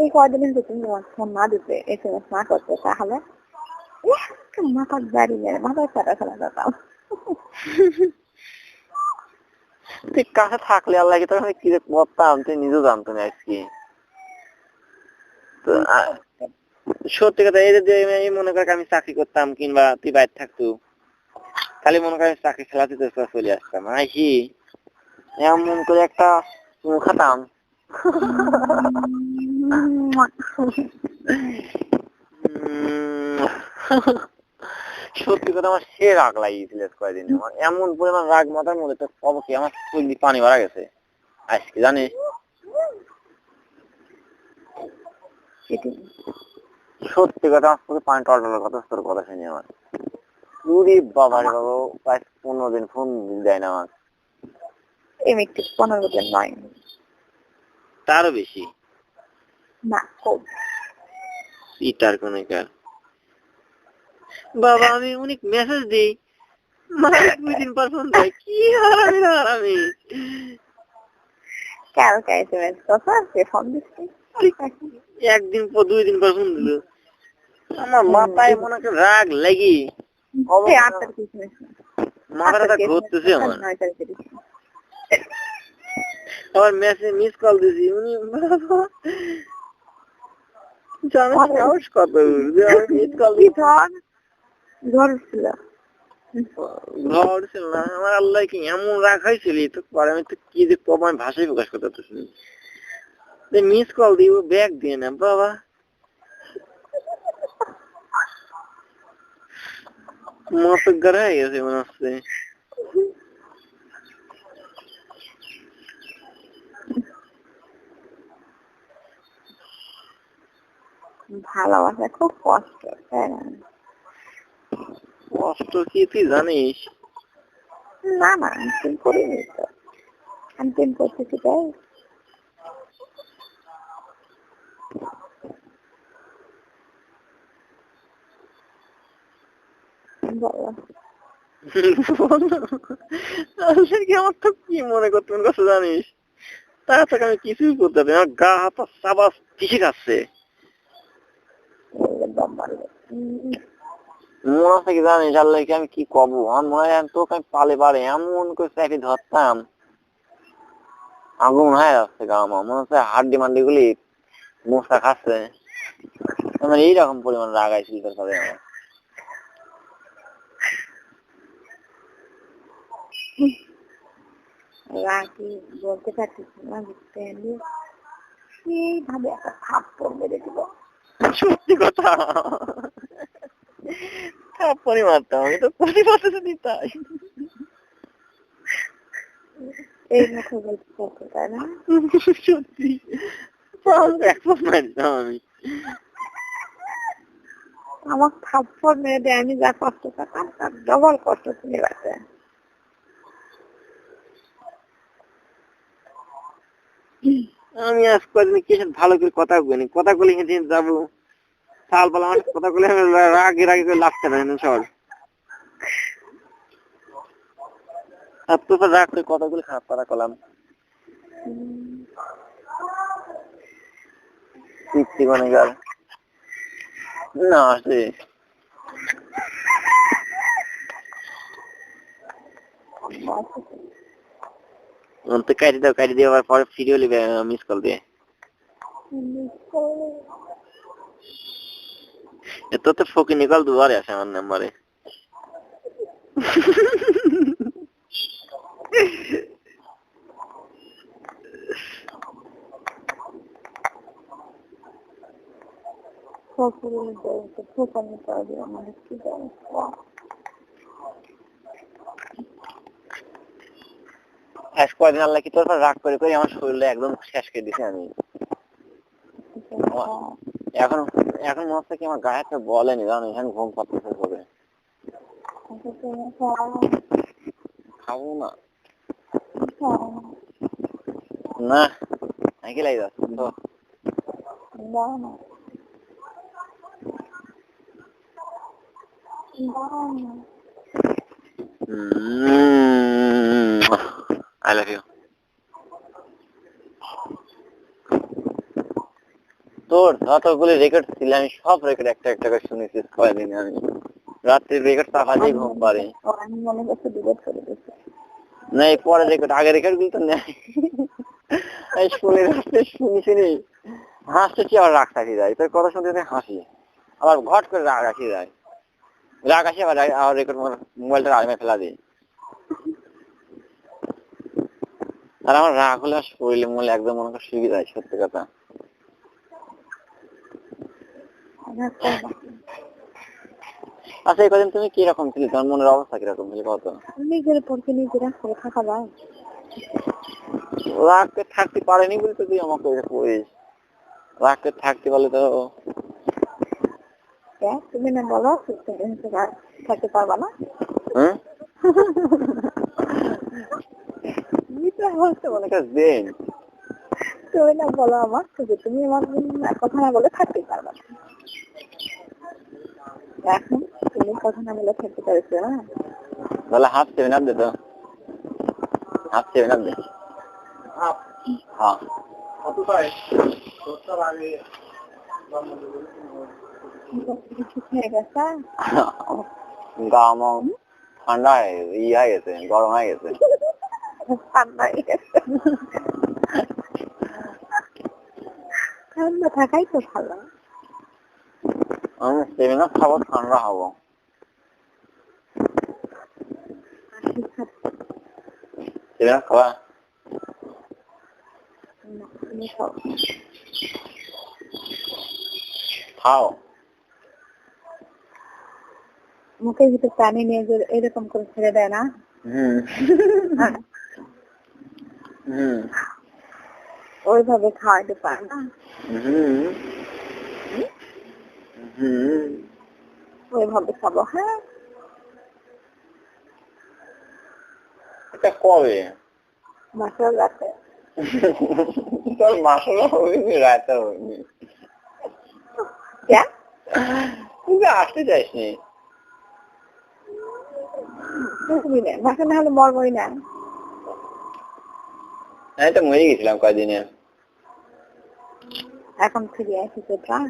এই কয়দিনের যে তুমি তোমার ফোন না দিতে, SMS না করতে, তাহলে মাথার বাড়ি মেরে মাথায় কাটা ফেলা যেতাম। তুই কাছে থাকলে আল্লাহ কি তখন কি করতাম তুই নিজেও জানতো না আজকে। সত্যি কথা, এই যে মনে কর আমি চাকরি করতাম কিংবা তুই বাইরে থাকতো, খালি মনে কর চাকরি খেলাতে তো চলে আসতাম, আইসি এমন করে একটা খাতাম। সত্যি কথা আমার সে রাগ লাগিয়েছিল কয়েকদিন, আমার এমন পরিমাণ রাগ মাথার মধ্যে তো কব কি আমার চোখ দিয়ে পানি ভরা গেছে আজকে জানিস। সত্যি কথা আমার চোখে পানি টলটল কথা তোর কথা শুনি আমার। পুরি বাবা রে বাবা, প্রায় 15 দিন ফোন দেয় না আমার। একটু 15 দিন নয়, তারও বেশি না কম। ইটার কোন বাবা আমি অনেক মেসেজ দিই, মানে 2 দিন পর ফোন দেয়, কি হারামি না হারামি। কালকে এসএমএস কথা সে ফোন দিচ্ছি, একদিন পর 2 দিন পর ফোন দিল, আমার মাথায় মনে হয় রাগ লাগি মাথাটা ঘুরতেছে আমার। আবার মেসেজ মিস কল দিছি, উনি জানো সাহস কত যে আমি মিস কল দিই। ঘর ছিল ঘর ছিল না আমার, আল্লাহ কি এমন রাগ হয়েছিল তো পরে আমি তো কি যে কম আমি ভাষায় প্রকাশ করতে পারতেছি না। মিস কল দিব ব্যাগ দিয়ে না বাবা, মত গড় হয়ে গেছে মনে হচ্ছে। ভালোবাসা খুব কষ্ট, তাই না? কষ্ট কি তুই জানিস? না না আমি প্রেম করিনি তো, আমি প্রেম করতেছি তাই। বলো আমার তো কি মনে করতেন কথা জানিস, তার থেকে আমি কিছুই করতে পারি আমার গা হাত সাবাস পিছিয়ে খাচ্ছে। মনে হচ্ছে কি জানিস আল্লাহ কি আমি কি কব, আমার মনে হয় তোকে আমি পালে পারে এমন করে চাকরি ধরতাম, আগুন হয়ে যাচ্ছে গা, আমার মনে হচ্ছে হাড্ডি মান্ডি গুলি মশা খাচ্ছে। আমার এইরকম পরিমাণ রাগ আইছিল তোর সাথে আমার। রাগি বলতে পারতেছি না, বুঝতে এইভাবে একটা থাপ্পড় মেরে দিব। সত্যি কথা থাপ্পড়ি মারতাম আমি তো পরিবর্তে যদি তাই এই মুখে বলতে পারতো তাই না? সত্যি মারতাম আমি। আমার থাপ্পড় মেরে দেয়, আমি যা কষ্ট পেতাম তার ডবল কষ্ট তুমি গেছে। আমি আজ কদিন কি ভালো করে কথা বলি, কথা বলে হেঁটে যাবো সাল পালা আমার কথা বলে রাগে রাগে করে লাগতে পারে না সর। আর তো রাগ করে কথাগুলো খারাপ কথা কলাম পিচ্ছি মানে গাল না আসে। তো কাটি দিয়ে আবার পরে ফিরিয়ে নিবে মিস কল দিয়ে। এত তো ফকি নিকল দুবারে আসে আমার নাম্বারে। আজ কয়দিন আল্লাহ কি তোর রাগ করে করে আমার শরীরে একদম শেষ করে দিছে। আমি এখন এখন মনে হচ্ছে কি আমার গায়ে একটা বলেনি জানো, এখানে ঘুম পাচ্ছে হবে খাবো না না নাকি লাগে যাচ্ছে তো আই লাভ ইউ। তোর যতগুলি রেকর্ড ছিল আমি সব রেকর্ড একটা একটা করে শুনেছি কয়েকদিন। আমি রাত্রে রেকর্ড তাকাতেই ঘুম পারি না, এই পরে রেকর্ড আগে রেকর্ড গুলো তো নেই। শুনে শুনি শুনি হাসতেছি আবার রাগ থাকি যায়, তোর কথা শুনতে হাসি আবার ঘট করে রাগ আসি যায়, রাগ আসি আবার রেকর্ড মোবাইলটা আলমায় ফেলা দিই। আর আমার রাগ হলে শরীরে মনে একদম মনে করে শুয়ে যায় সত্যি কথা। আচ্ছা এই কদিন তুমি কিরকম ছিলে, তোমার মনের অবস্থা কিরকম ছিল কত? নিজের পড়তে নিজেরা করে থাকা যায়। রাগকে থাকতে পারেনি বলতে তুই আমাকে কইস, রাগকে থাকতে পারলে তো তুমি না বলো থাকতে পারবা না। তুমি না বলো আমার তুমি আমার কথা না বলে থাকতে পারবা না। এখন তুমি কথা না বলে থাকতে পারছো না, তাহলে হাফ 7 আপ দে তো, হাফ 7 আপ দে। হ্যাঁ কত পাই তোর আগে গাম ঠান্ডা ইয়ে হয়ে গেছে, গরম হয়ে গেছে। ঠান্ডা থাকাই তো ভালো। আমি 7 আপ খাবো, ঠান্ডা হবো। 7 আপ খাবা? খাও। মুখের ভিতরে পানি নিয়ে এরকম করে ছেড়ে দেয় না। ওইভাবে খাওয়াইতে পারে না। ওইভাবে খাবো। হ্যাঁ এটা কবে? মাসের রাতে। তোর মাসের হয়নি, রাতে হয়নি। তুই আসতে চাইসনি। মাসে না হলে মরবই না। আমি তো মরে গেছিলাম কয়দিনে। এখন ফিরে আসিছে প্রাণ।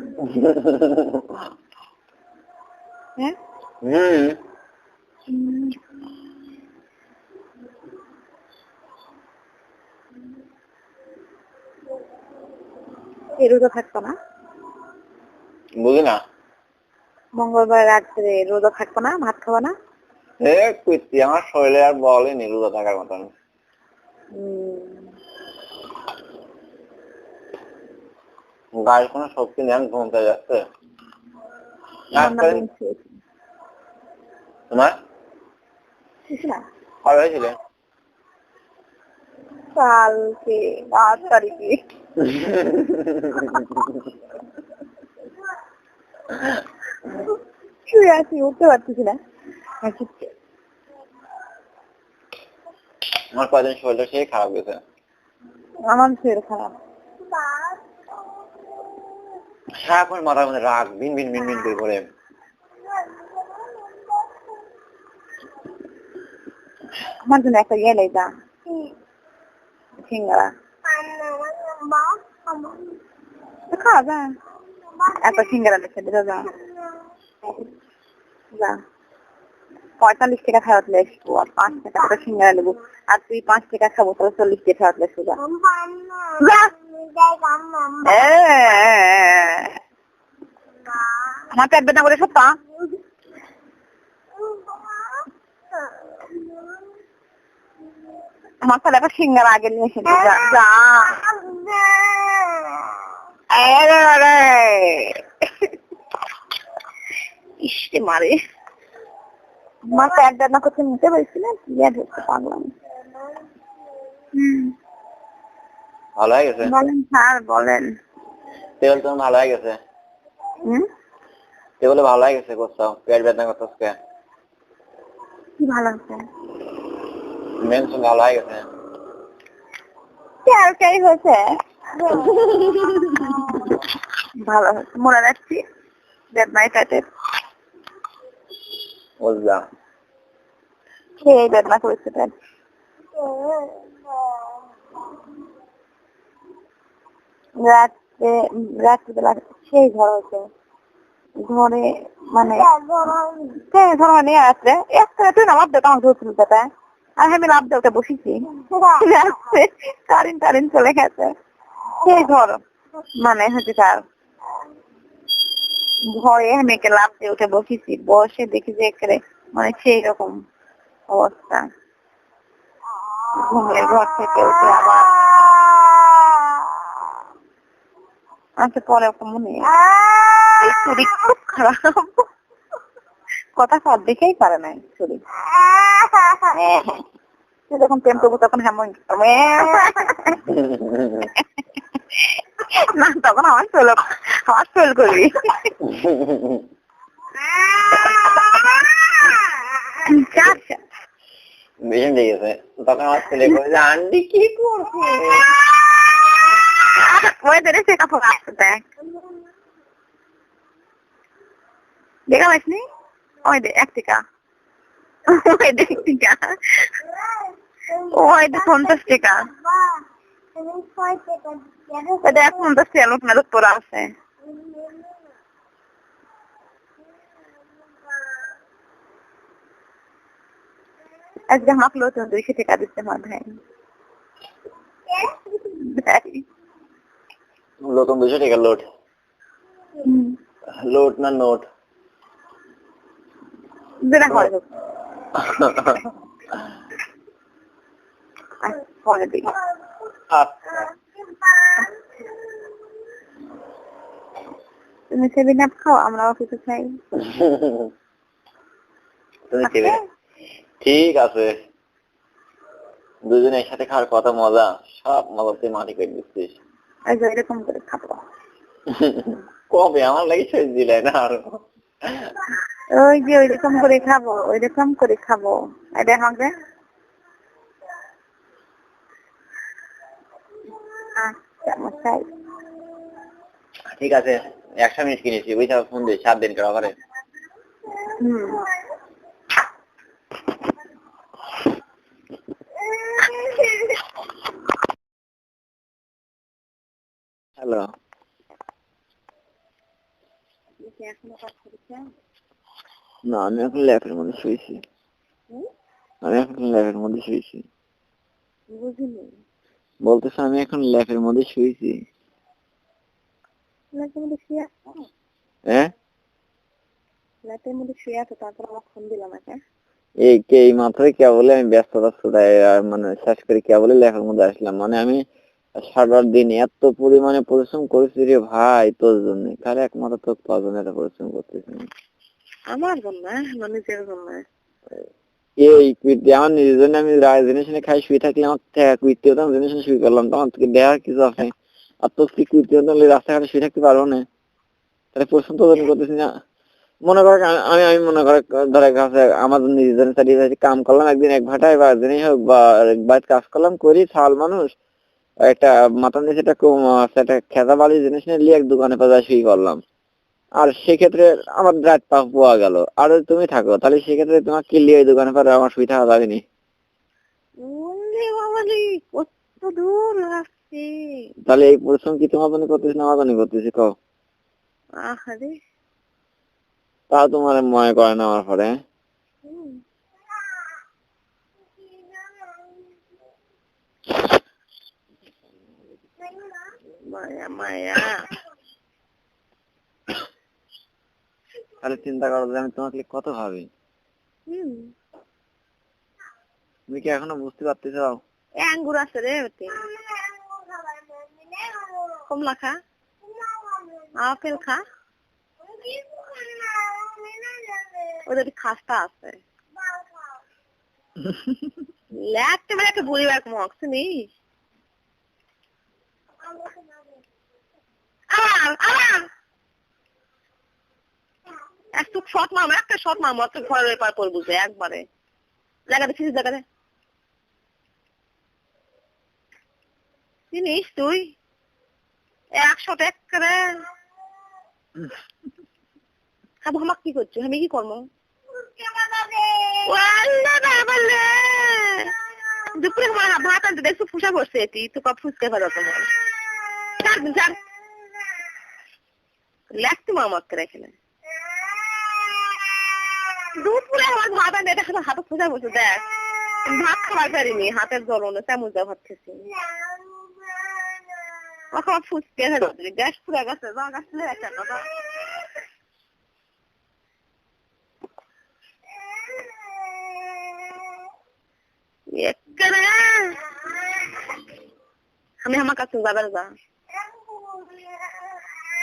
হ্যাঁ রোজা থাকতো না? বুঝি না। মঙ্গলবার রাত্রে রোজা থাকবো না, ভাত খাবো না? আমার শরীরে আর বলেনি রোজা থাকার মতন। গায়ের কোনো শক্তি নেই, ঘুমতে যাচ্ছে। তোমার কবে হয়েছিল? কালকে 8 তারিখে। শুয়ে আছি, উঠতে পারতেছি না। আমার কয়দিন শরীরটা সেই খারাপ গেছে। আমার শরীর খারাপ। সারাক্ষণ মাথার মধ্যে রাগ ভিন ভিন ভিন ভিন করে ঘোরে। আমার জন্য একটা গেলে যা সিঙ্গারা খাওয়া যা, এত সিঙ্গারা দেখে দিল যা যা। 45 টাকা খাওয়াত লেসবো আর 5 টাকা একটা সিঙ্গারা নেবো, আর তুই 5 টাকা খাবো তাহলে 40 টাকা খাওয়াত লেসবো যা। আমার পেট বেদনা করে সত্তা। আমার তাহলে একটা সিঙ্গারা আগে নিয়ে এসে যা যা। ইসে মারে আমার পেট বেদনা করতে নিতে পারছিলেন, ইয়ে ধরতে পারলাম। ভালো হয়ে গেছে? বলেন স্যার বলেন। তেল তো ভালো হয়ে গেছে। তেল ভালো হয়ে গেছে, করছো পেট বেদনা করতেছে কি ভালো আছে? মেনশন ভালো হয়ে গেছে। ক্যারকাই হয়েছে ভালো হয়েছে, মনে রাখছি বেদনায় পেটের বুঝলাম। খেয়ে বেদনা করেছে পেট। রাত্রিবেলা সেই ঘর হয়েছে, ঘরে মানে ঘর নিয়ে আসলে তুই না লাভ দেখ আমার ধরছিল তাতে, আর আমি লাভ দেওয়াতে বসেছি, কারেন্ট চলে গেছে। সেই ঘর মানে হচ্ছে তার ঘরে আমি লাভ দিয়ে উঠে বসেছি, বসে দেখি যে একেবারে মানে সেই রকম অবস্থা। ঘুমের ঘর থেকে উঠে আবার আচ্ছা পরে মনে এই শরীর খুব খারাপ, কথা কার দেখেই পারে না চুরি। যখন প্রেম করবো তখন হেমন না, তখন আমার ফেল করবি। ভীষণ ঠিক আছে, তখন আমার ছেলে করে যে আন্টি কি করছে সে কাপড় আসতে দেখ, দেখা পাইসনি? ওই দে 1 টাকা, ওই দে 1 টাকা, ওই দে 50 টাকা, ওই দে 50 টাকা লোক না তোরা আছে। আজকে আমাকে লোক 200 টাকা দিতে আমার ভাই। নতুন 200 টাকা লোড, লোড না নোট? যেটা হয় পরে দিই। তুমি 7 আপ খাও, আমরাও কিছু খাই। ঠিক আছে, দুজনে একসাথে খাওয়ার কত মজা, সব মজা তুই মাটি করে দিচ্ছিস। এরকম করে খাবো কবে আমার লাগে শেষ দিলে না আরো? ওই যে ওইরকম করে খাবো, ওইরকম করে খাবো। এটা হবে ঠিক আছে, 100 মিনিট কিনেছি, বুঝতে ফোন দিয়ে 7 দিন করা পারে। হ্যালো, না আমি এখন ল্যাপের মধ্যে শুয়েছি, বলতেছে আমি এখন ল্যাপের মধ্যে শুয়েছি। হ্যাঁ, এই মাত্রই কেবল আমি ব্যস্ততা ছুটাই মানে শেষ করে কেবল ল্যাপের মধ্যে আসলাম। মানে আমি সারা দিন এত পরিমাণে পরিশ্রম করেছি রে ভাই তোর জন্য, তাহলে একমাত্র তোর জন্য এত পরিশ্রম করতেছি। আমার জন্য না, নিজের জন্য। এই কুইটি আমার নিজের জন্য আমি জিনিস খাই শুয়ে থাকলে আমার কুইটি হতাম, জিনিস শুয়ে করলাম, তোমার থেকে দেখার কিছু আছে? আর তোর কি কুইটি হতাম রাস্তাঘাটে শুয়ে থাকতে পারবো না? তাহলে পরিশ্রম তো করতেছি না। মনে করো আমি মনে করো ধরে কাছে আমার নিজের জন্য কাম করলাম একদিন 1 ঘন্টায় বা দিনই হোক বা বাইরে কাজ করলাম, করি ছাল মানুষ একটা মাথার নিচে একটা খেতা বালি জিনিস নিয়ে এক দোকানে পাশে শুয়ে করলাম, আর সেক্ষেত্রে আমার রাত পাওয়া গেল। আর তুমি থাকো, তাহলে সেক্ষেত্রে তোমার কি লিয়ে দোকানে পারে আমার শুয়ে থাকা যাবেনি? কত দূর আসছে, তাহলে এই পরিশ্রম কি তোমার জন্য করতেছি না আমার জন্য করতেছি কও? আহারে, তাও তোমার মনে করে না আমার পরে। মায়া মায়া। তাহলে চিন্তা করো যে আমি তোমাকে কত ভাবি। তুমি কি এখনো বুঝতে পারতেছ? আঙ্গুর আছে রে, কমলা খা, আপেল খা, ওদের খাস্তা আছে। ল্যাপটে মানে একটা বুড়ি ব্যাগ মক শুনিস। একটু শর্ট মারবো, একটা শর্ট মারবো, একটা ঘরের পার পর বুঝে একবারে জায়গাতে ফিরিস জায়গাতে চিনিস তুই 100 টাকা করে খাবো। আমাকে কি করছো, আমি কি করবো? দুপুরে ভাত আনতে দেখছো ফুসা করছে, এটি তো কপ ফুসকে ফেলো তোমার লাগতো আমাকে রেখে না। দুপুরে আমার ভাত আনতে এটা হাতে ফুসা করছে, দেখ ভাত খাবার পারিনি, হাতের জ্বলনে তেমন যা ভাত খেয়েছি এখন ফুসকে ফেলো, গ্যাস পুরা গেছে, যা গাছ লে একটা কথা। আমি আমার কাছে যাবার যা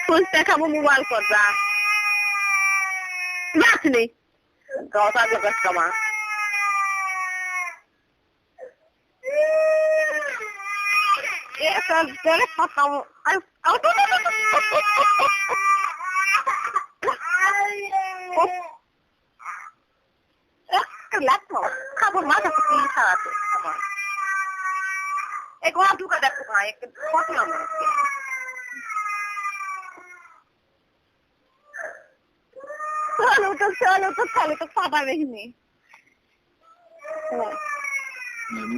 ফুল দেখাবো, মোবাইল কর যা যাচ্ছি গাওয়া আগে কাস্টমা এটা ধরে পাতাম আর ল্যাপটপ খাবার মাথা থেকে খাওয়াতে আমার एक ढुका देखो भाई एक फोटो लो चलो तो खाली तो पापा नहीं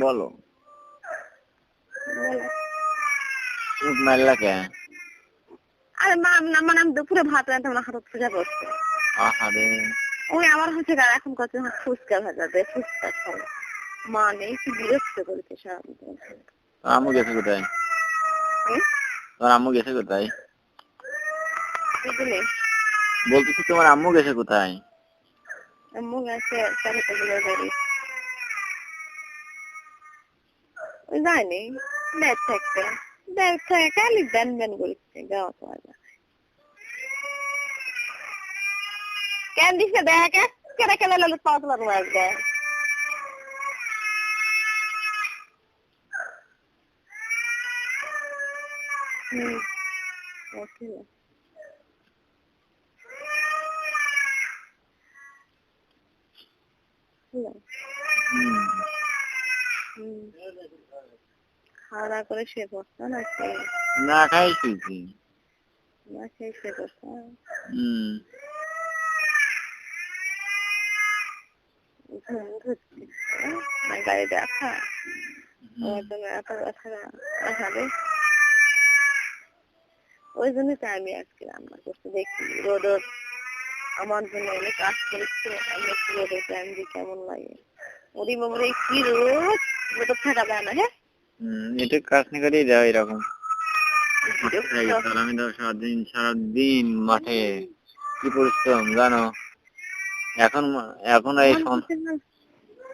बोलो मेला क्या अरे মানে আমি দুপুরে ভাত রান্না আমার হাত পূজা করতে আহারে ওই আমার হচ্ছে গা এখন কত ফুচকা ভাজা দে ফুচকা খাও মানে কি বিরক্ত করতে সারাদিন আম্মু গেছে কোথায় তোমার আম্মু গেছে কোথায় বুঝলে বলতেছি তোমার আম্মু গেছে কোথায় আম্মু গেছে চালিতে গেলে বাড়ি ওই যায়নি দেখ থেকে খালি ব্যান ব্যান করছে গাওয়া পাওয়া কেন দিছে দেখ কেটে কেটে লাল পাতলা তোমার গায়ে ওকে খাওয়া করে সে বসতো নাকি না খাইছি না খেয়ে সে বসতো গাড়ি দেখা এত ব্যথা দেখাবে ওই জন্যই তো আমি আজকে রান্না করতে দেখি রোদ আমার জন্য অনেক কাজ করেছে আমি একটু রোদের টাইম দিই কেমন লাগে ওরি বাবরে কি রোদ রোদ থাকা যায় না হ্যাঁ এটা কাজ না করেই যাও এরকম আমি তো সারাদিন মাঠে কি পরিশ্রম জানো এখন এই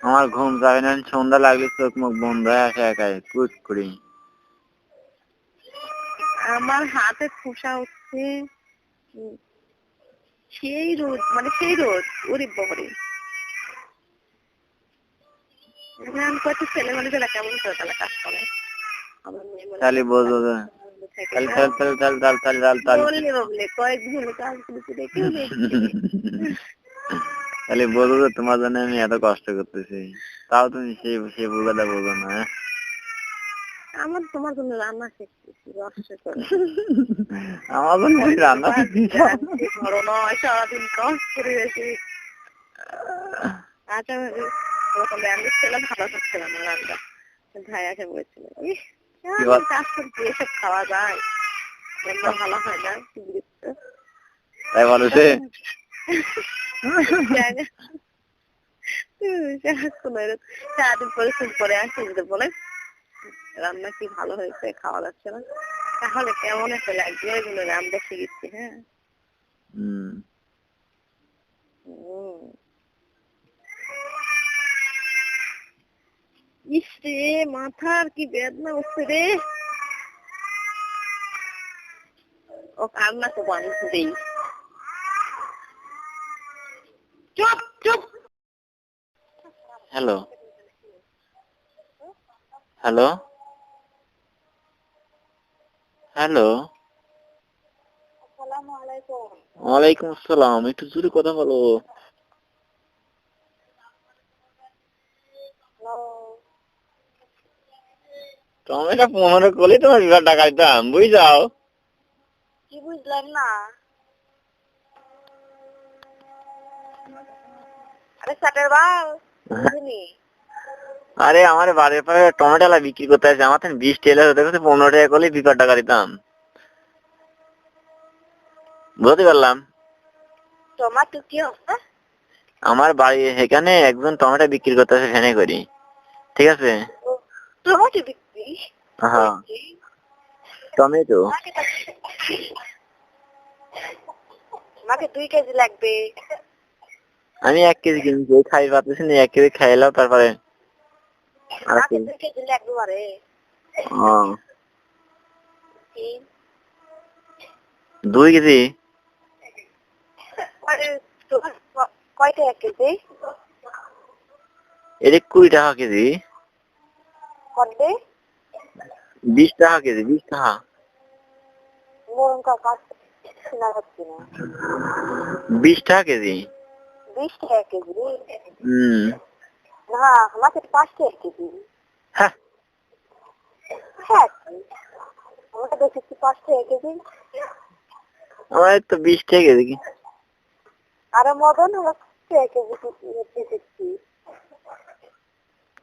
আমার ঘুম যাবে না সন্ধ্যা লাগলে চোখ মুখ বন্ধ হয়ে আসে একাই কুচ করি আমার হাতে খোসা হচ্ছে সেই রোদ মানে সেই রোদ ওরে বাবারে আমি কত ছেলে মানুষেরা কেমন করে তাহলে কাজ করে তাহলে বোঝো তাহলে বোঝো যে তোমার জন্য আমি এত কষ্ট করতেছি তাও তুমি সেই বোঝাটা বোঝো না আমার তোমার জন্য রান্না শিখতেছি কষ্ট করে আমার জন্য রান্না শিখতেছি সারাদিন কষ্ট করে গেছি আচ্ছা ওরকম রান্না ছেলে ভালো করছিল না রান্না ভাই আছে বলেছিল কাজ করতে এসব খাওয়া যায় রান্না ভালো হয় না তাই বলেছে সারাদিন পরিশ্রম করে আসি বলে রান্না কি ভালো হয়েছে খাওয়া যাচ্ছে না তাহলে কেমন একটা লাগবে এগুলো রান্না শিখেছি হ্যাঁ ইস রে মাথার কি বেদনা হচ্ছে রে ও কান্না তো বানিয়ে দেই চুপ চুপ হ্যালো হ্যালো হ্যালো আসসালামু আলাইকুম ওয়ালাইকুম আসসালাম একটু জোরে কথা বলো টমেটো 15 করলে তোমার বিভাগ টাকা দিতাম বুঝ যাও কি বুঝলাম না আরে সাটের বাল বুঝলি আরে আমার বাড়ির পাশে টমেটো বিক্রি করতে আছে আমার 20 টাকা হতে গেছে 15 টাকা করলে বিভাগ টাকা দিতাম বুঝতে পারলাম টমেটো কি হবে আমার বাড়ি এখানে একজন টমেটো বিক্রি করতে আছে ভ্যানে করি ঠিক আছে টমেটো বিক্রি হ্যাঁ টমেটো আমাকে 2 কেজি লাগবে আমি 1 কেজি কিনছি খাই পাচ্ছি না 1 কেজি খাইলাম তারপরে আমাকে 2 কেজি লাগবে আরে 2 কেজি আরে কয়টা 1 কেজি? এটা 20 টাকা কেজি। কত? 20 টাকা কেজি, 20 টাকা। মোরঙ্কা কাজ শোনা যাচ্ছে না। 20 টাকা কেজি। 20 টাকা কেজি? হুম। না, আমাদের 5 টাকা কেজি। হ্যাঁ। হ্যাঁ, আমরা দেখেছি 5 টাকা কেজি। আমার তো 20 টাকা কেজি। আর মদন হলো 5 টাকা কেজি দেখেছি।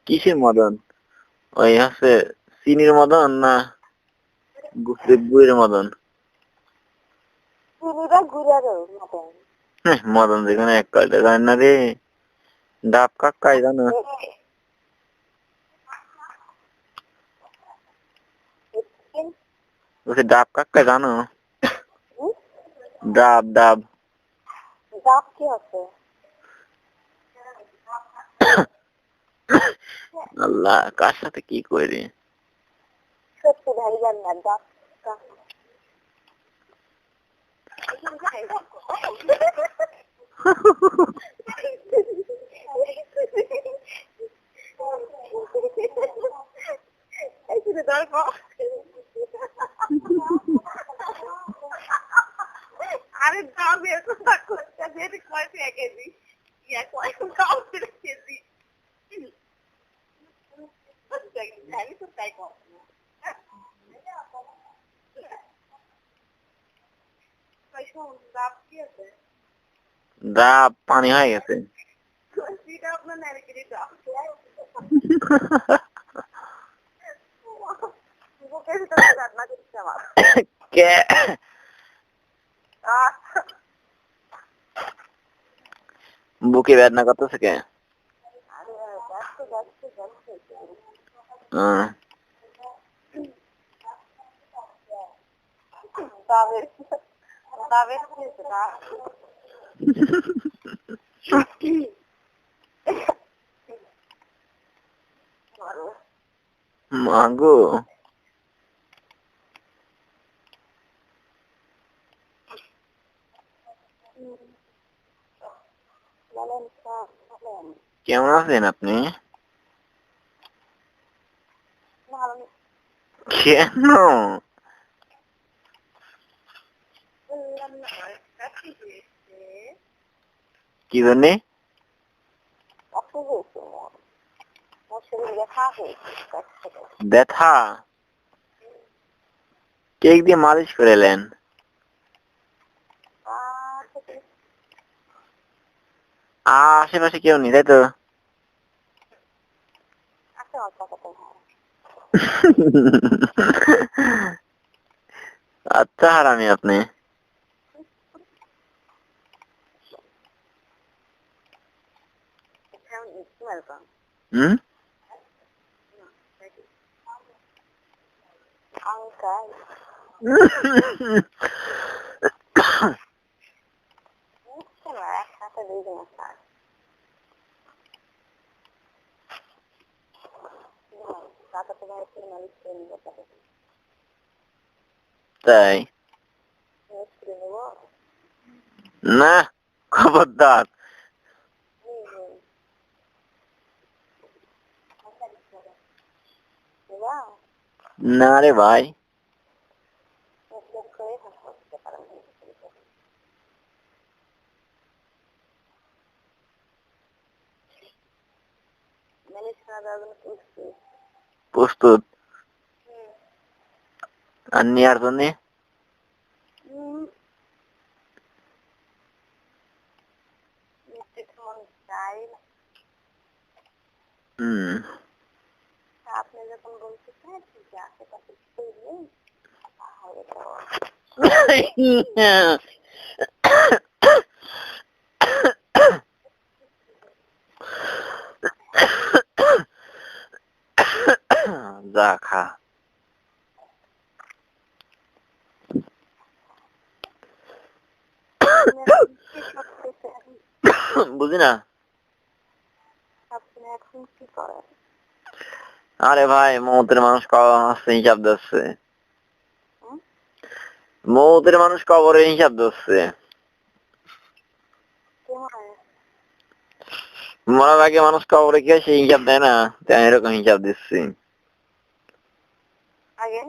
কিসের মদন? ওই হচ্ছে চিনির মদন না গুড়ের মদন? চিনিরা গুড়ারও মদন। মদন যেখানে এক কয়টা জানি না রে। ডাব কাকাই জানো? বলছি ডাব কাকাই জানো? ডাব ডাব। ডাব কি আছে? আল্লাহ, কার সাথে কি করি? সত্যি ভাই জান না ডাব। আরে দাম এরকম করতে যেতে কয় টাকা কেজি? ইয়া কয় দাম কেজি? আমি তো তাই কম। ডাব পানি হয়ে গেছে। কে বুকে বেদনা করতেছে কে? মাগো, কেমন আছেন আপনি? কেন? কি জন্যে? ব্যথা? কেক দিয়ে মালিশ করে এলেন? আশেপাশে কেউ নেই তাই তো? আচ্ছা হারামি আপনি। হুম? তাই না, খবরদার। না রে ভাই। প্রস্তুত? আর নেওয়ার জন্য? আপনি যখন বলতেছেন যে আশেপাশে কেউ নেই তাহলে তো যা খা। বুঝি না। আপনি এখন কি করেন? আরে ভাই, মৌতের মানুষ কবর আসছে হিসাব দিচ্ছে। মৌতের মানুষ কবরের হিসাব দিচ্ছে। মরার আগে মানুষ কবরে গিয়ে সেই হিসাব দেয় না, তাই আমি এরকম হিসাব দিচ্ছি। আগে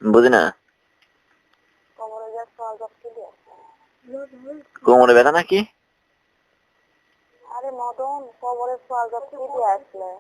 বুঝি না, কোমরে ব্যথা নাকি? আরে মদন কবরের সোয়াল আসলে